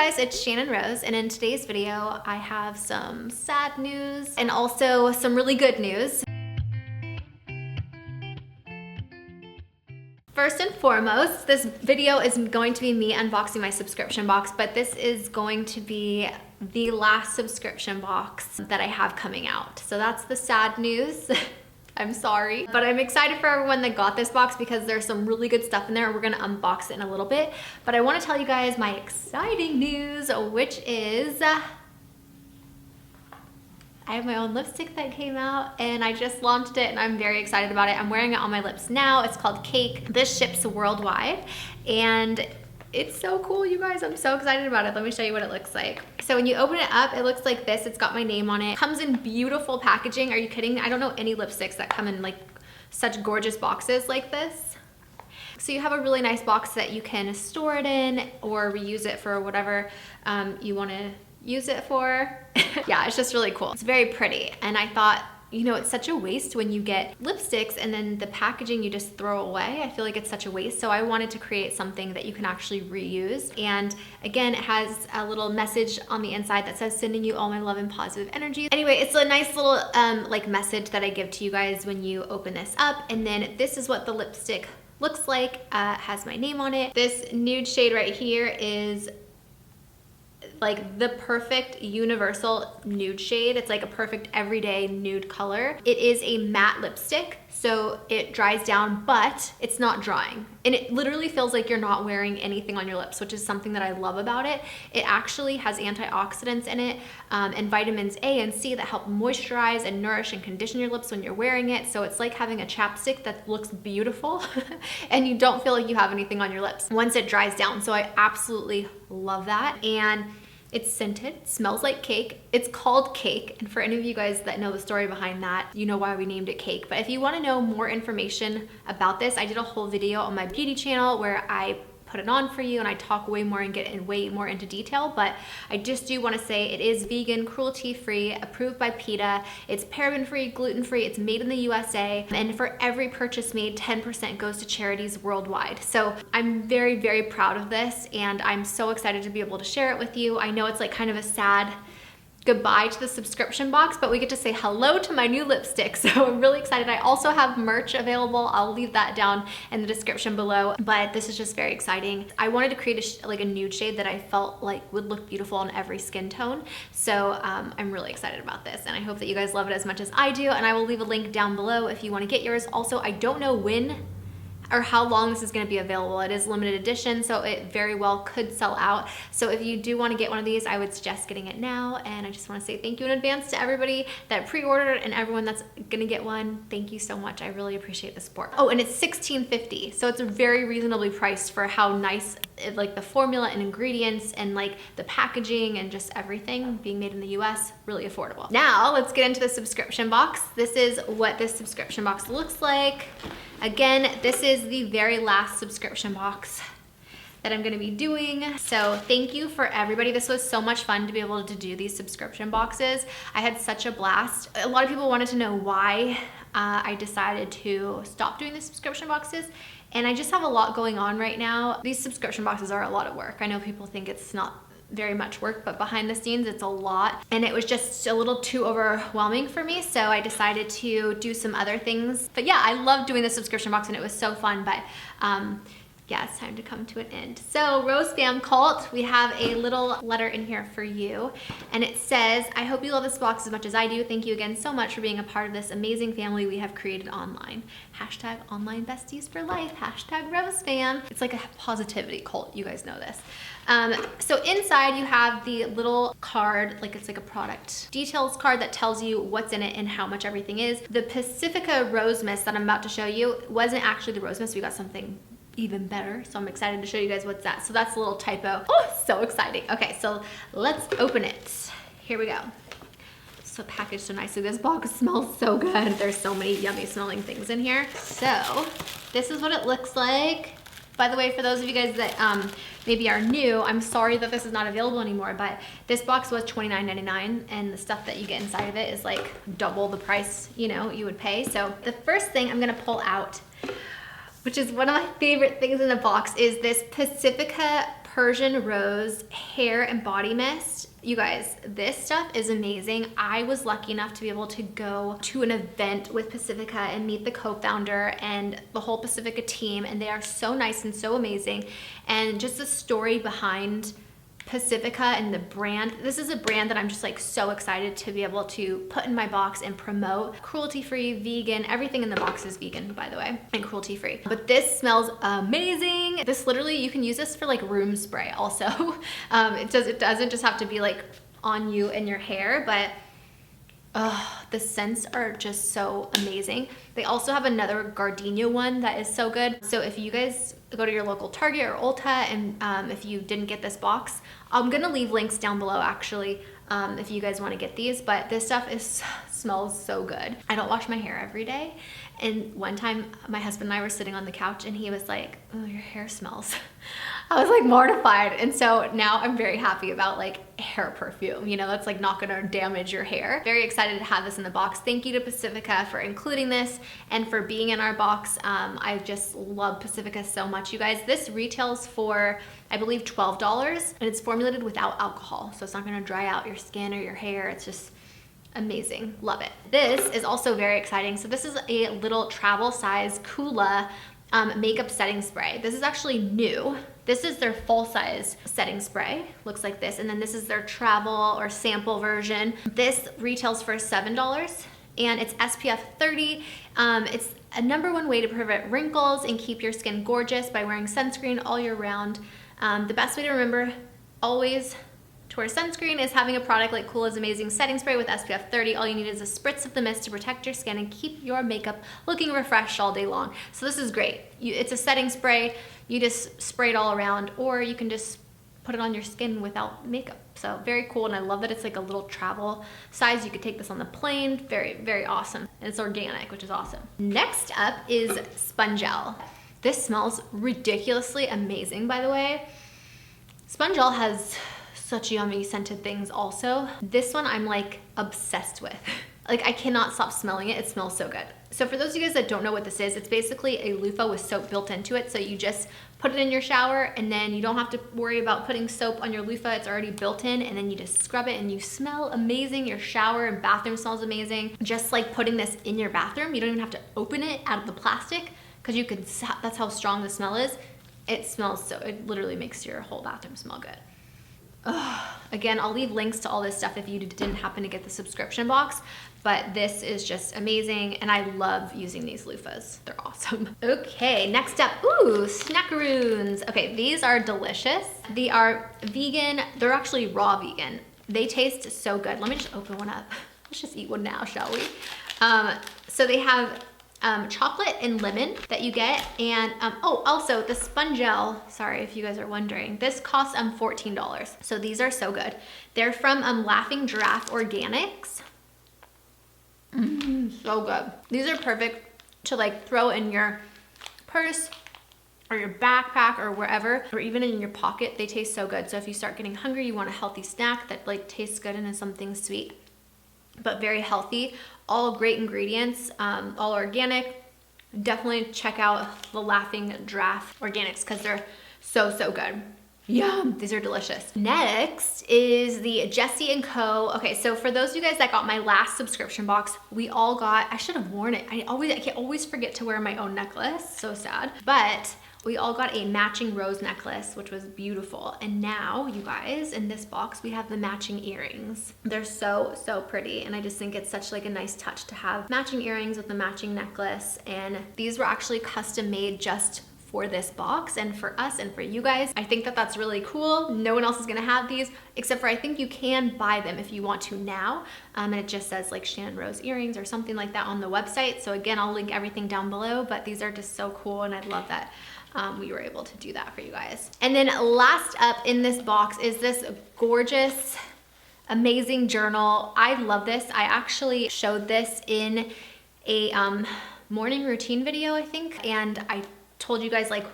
guys, it's Channon Rose, and in today's video I have some sad news and also some really good news. First and foremost, this video is going to be me unboxing my subscription box, but this is going to be the last subscription box that I have coming out. So that's the sad news. I'm sorry, but I'm excited for everyone that got this box because there's some really good stuff in there. We're gonna unbox it in a little bit, but I wanna tell you guys my exciting news, which is I have my own lipstick that came out and I just launched it and I'm very excited about it. I'm wearing it on my lips now. It's called Cake. This ships worldwide and it's so cool, you guys. I'm so excited about it. Let me show you what it looks like. So when you open it up, it looks like this. It's got my name on it. It comes in beautiful packaging. Are you kidding? I don't know any lipsticks that come in like such gorgeous boxes like this. So you have a really nice box that you can store it in or reuse it for whatever you want to use it for. Yeah, it's just really cool. It's very pretty. And I thought, you know, it's such a waste when you get lipsticks and then the packaging you just throw away. I feel like it's such a waste. So I wanted to create something that you can actually reuse. And again, it has a little message on the inside that says, sending you all my love and positive energy. Anyway, it's a nice little like message that I give to you guys when you open this up. And then this is what the lipstick looks like. Has my name on it. This nude shade right here is like the perfect universal nude shade. It's like a perfect everyday nude color. It is a matte lipstick, so it dries down, but it's not drying. And it literally feels like you're not wearing anything on your lips, which is something that I love about it. It actually has antioxidants in it and vitamins A and C that help moisturize and nourish and condition your lips when you're wearing it. So it's like having a chapstick that looks beautiful and you don't feel like you have anything on your lips once it dries down. So I absolutely love that. And it's scented, smells like cake. It's called Cake. And for any of you guys that know the story behind that, you know why we named it Cake. But if you wanna know more information about this, I did a whole video on my beauty channel where I put it on for you and I talk way more and get in way more into detail. But I just do wanna say it is vegan, cruelty-free, approved by PETA. It's paraben-free, gluten-free, it's made in the USA. And for every purchase made, 10% goes to charities worldwide. So I'm very, very proud of this and I'm so excited to be able to share it with you. I know it's like kind of a sad goodbye to the subscription box, but we get to say hello to my new lipstick. So I'm really excited. I also have merch available. I'll leave that down in the description below, but this is just very exciting. I wanted to create like a nude shade that I felt like would look beautiful on every skin tone. So I'm really excited about this and I hope that you guys love it as much as I do. And I will leave a link down below if you want to get yours. Also, I don't know when or how long this is going to be available. It is limited edition, so it very well could sell out. So if you do want to get one of these, I would suggest getting it now. And I just want to say thank you in advance to everybody that pre-ordered and everyone that's going to get one. Thank you so much. I really appreciate the support. Oh, and it's $16.50, so it's very reasonably priced for how nice like the formula and ingredients and like the packaging and just everything being made in the US, really affordable. Now let's get into the subscription box. This is what this subscription box looks like. Again, this is the very last subscription box that I'm gonna be doing. So thank you for everybody. This was so much fun to be able to do these subscription boxes. I had such a blast. A lot of people wanted to know why I decided to stop doing the subscription boxes. And I just have a lot going on right now. These subscription boxes are a lot of work. I know people think it's not very much work, but behind the scenes it's a lot and it was just a little too overwhelming for me, so I decided to do some other things. But yeah, I love doing the subscription box and it was so fun, but yeah, it's time to come to an end. So Rose Fam Cult, we have a little letter in here for you and it says, I hope you love this box as much as I do. Thank you again so much for being a part of this amazing family we have created online. Hashtag online besties for life. Hashtag Rose Fam. It's like a positivity cult. You guys know this. So inside you have the little card, like it's like a product details card that tells you what's in it and how much everything is. The Pacifica Rose Mist that I'm about to show you wasn't actually the Rose Mist. We got something even better, so I'm excited to show you guys what's that. So that's a little typo. Oh, so exciting. Okay, so let's open it. Here we go. So packaged so nicely. This box smells so good. There's so many yummy smelling things in here. So this is what it looks like. By the way, for those of you guys that maybe are new, I'm sorry that this is not available anymore, but this box was $29.99 and the stuff that you get inside of it is like double the price, you know, you would pay. So the first thing I'm gonna pull out, which is one of my favorite things in the box, is this Pacifica Persian Rose Hair and Body Mist. You guys, this stuff is amazing. I was lucky enough to be able to go to an event with Pacifica and meet the co-founder and the whole Pacifica team, and they are so nice and so amazing. And just the story behind Pacifica and the brand. This is a brand that I'm just like so excited to be able to put in my box and promote. Cruelty-free, vegan, everything in the box is vegan, by the way, and cruelty-free. But this smells amazing. This literally, you can use this for like room spray also. It doesn't just have to be like on you and your hair, but the scents are just so amazing. They also have another gardenia one that is so good. So if you guys go to your local Target or Ulta and if you didn't get this box, I'm gonna leave links down below actually if you guys want to get these, but this stuff smells so good. I don't wash my hair every day, and one time my husband and I were sitting on the couch and he was like, "Oh, your hair smells." I was like mortified, and so now I'm very happy about like hair perfume, you know, that's like not gonna damage your hair. Very excited to have this in the box. Thank you to Pacifica for including this and for being in our box. I just love Pacifica so much, you guys. This retails for, I believe, $12, and it's formulated without alcohol, so it's not gonna dry out your skin or your hair. It's just amazing. Love it. This is also very exciting. So this is a little travel size Kula makeup setting spray. This is actually new. This is their full size setting spray. Looks like this. And then this is their travel or sample version. This retails for $7 and it's SPF 30. It's a #1 way to prevent wrinkles and keep your skin gorgeous by wearing sunscreen all year round. The best way to remember always to wear sunscreen is having a product like Kula's amazing setting spray with SPF 30. All you need is a spritz of the mist to protect your skin and keep your makeup looking refreshed all day long. So this is great. It's a setting spray. You just spray it all around, or you can just put it on your skin without makeup. So very cool, and I love that it's like a little travel size. You could take this on the plane. Very, very awesome. And it's organic, which is awesome. Next up is Sponge Elle. This smells ridiculously amazing, by the way. Sponge Elle has such yummy scented things also. This one I'm like obsessed with. Like I cannot stop smelling it. It smells so good. So for those of you guys that don't know what this is, it's basically a loofah with soap built into it. So you just put it in your shower and then you don't have to worry about putting soap on your loofah. It's already built in, and then you just scrub it and you smell amazing. Your shower and bathroom smells amazing. Just like putting this in your bathroom, you don't even have to open it out of the plastic because you can, that's how strong the smell is. It smells so, it literally makes your whole bathroom smell good. Again, I'll leave links to all this stuff if you didn't happen to get the subscription box, but this is just amazing, and I love using these loofahs. They're awesome. Okay, next up, ooh, snackaroons. Okay, these are delicious. They are vegan. They're actually raw vegan. They taste so good. Let me just open one up. Let's just eat one now, shall we? So they have chocolate and lemon that you get, and oh, also the Sponge Elle, sorry if you guys are wondering, this costs $14. So these are so good. They're from Laughing Giraffe Organics. So good. These are perfect to like throw in your purse or your backpack or wherever, or even in your pocket. They taste so good. So if you start getting hungry, you want a healthy snack that like tastes good and is something sweet but very healthy. All great ingredients, all organic. Definitely check out the Laughing Giraffe Organics because they're so, so good. Yum, these are delicious. Next is the Jessie & Co. Okay, so for those of you guys that got my last subscription box, we all got, I should have worn it. I can always forget to wear my own necklace, so sad. But we all got a matching rose necklace, which was beautiful. And now, you guys, in this box, we have the matching earrings. They're so, so pretty. And I just think it's such like a nice touch to have matching earrings with the matching necklace. And these were actually custom made just for this box and for us and for you guys. I think that that's really cool. No one else is gonna have these, except for I think you can buy them if you want to now. And it just says like Channon Rose earrings or something like that on the website. So again, I'll link everything down below, but these are just so cool, and I love that we were able to do that for you guys. And then last up in this box is this gorgeous, amazing journal. I love this. I actually showed this in a morning routine video, I think, and I told you guys like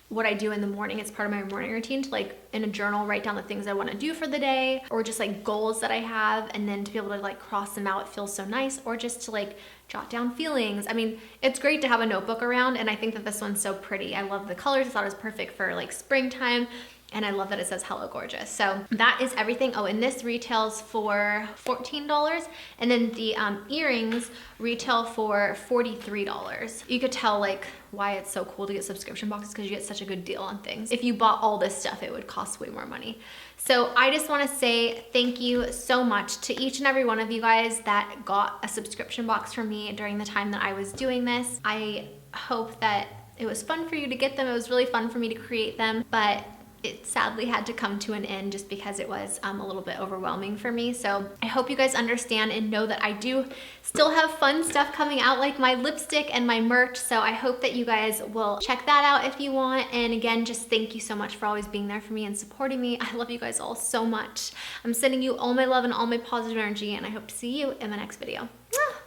what I do in the morning. It's part of my morning routine to like in a journal write down the things I want to do for the day, or just like goals that I have, and then to be able to like cross them out, it feels so nice, or just to like jot down feelings. I mean, it's great to have a notebook around, and I think that this one's so pretty. I love the colors. I thought it was perfect for like springtime. And I love that it says Hello Gorgeous. So that is everything. Oh, and this retails for $14. And then the earrings retail for $43. You could tell like why it's so cool to get subscription boxes, because you get such a good deal on things. If you bought all this stuff, it would cost way more money. So I just want to say thank you so much to each and every one of you guys that got a subscription box from me during the time that I was doing this. I hope that it was fun for you to get them. It was really fun for me to create them, but it sadly had to come to an end just because it was a little bit overwhelming for me. So I hope you guys understand and know that I do still have fun stuff coming out, like my lipstick and my merch. So I hope that you guys will check that out if you want. And again, just thank you so much for always being there for me and supporting me. I love you guys all so much. I'm sending you all my love and all my positive energy, and I hope to see you in the next video.